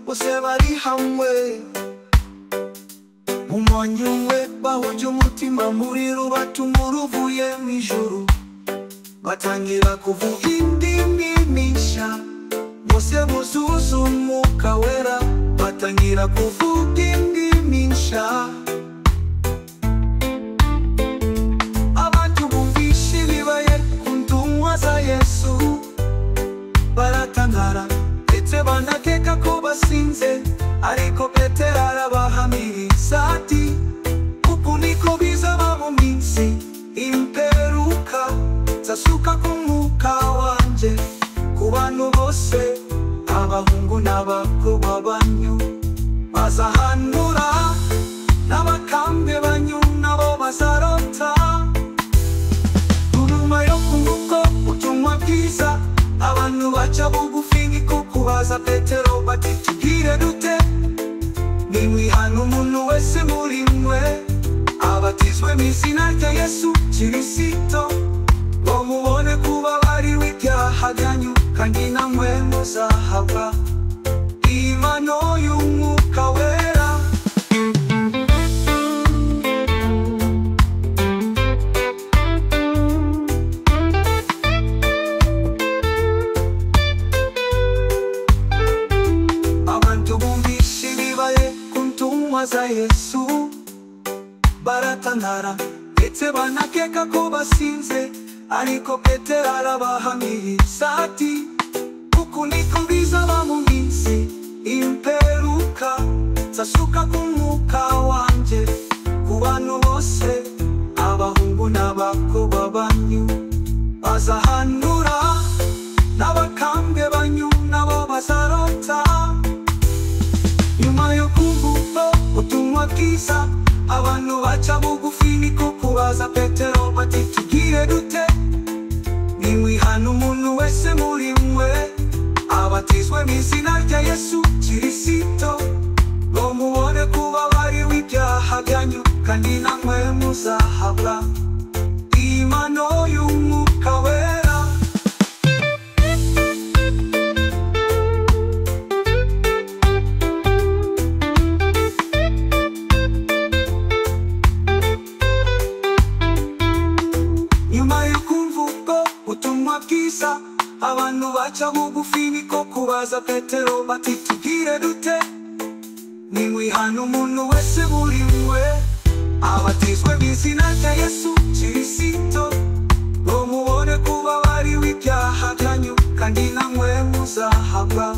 bose bari hamwe umwanya umwe bahuje umutima muri rubatuma ruvuye mu ijuru batangira kuvuga indimi nshya bose buzuza umwuka wera batangira kuvuga indimi nshya abantu bumvisha ibibaye ku ntumwa za Yesu baratangara ndetse banakeka ko basinze ariko Petero arabahamiriza ati uku niko bizaba mu minsi imperuka nzasuka ku mwuka wanje ku bantu bose abahungu n'abakobwa banyu bazahanura n'abakambwe banyu nabo bazarota nyuma yo kumva ubutumwa bwiza abantu baca bugufi niko kubaza Petero bati tubwire dute nimwihana umuntu wese muri mwe abatizwe mu izina rya Yesu Kristo ngo mubone kubabarirwa ibyaha byanyu kandi namwe muzahabwa impano y'umwuka wera abantu bumvisha ibibaye ku ntumwa za Yesu baratangara ndetse banakeka ko basinze ariko Petero arabahamiriza ati uku niko bizaba mu minsi imperuka nzasuka ku mwuka wanje ku bantu bose abahungu n'abakobwa banyu bazahanura n'abakambwe banyu nabo bazarota nyuma yo kumva ubutumwa bwiza abantu baca bugufi niko kubaza Petero bati tubwire dute nimwihana umuntu wese muri mwe abatizwe mu izina rya Yesu Kristo ngo mubone kubabarirwa ibyaha byanyu kandi namwe muzahabwa impano y'umwuka wera nyuma yo kumva ubutumwa bwiza abantu baca bugufi niko kubaza Petero bati tubwire dute nimwihana umuntu wese muri mwe abatizwe mu izina rya Yesu Kristo ngo mubone kubabarirwa ibyaha byanyu kandi namwe muzahabwa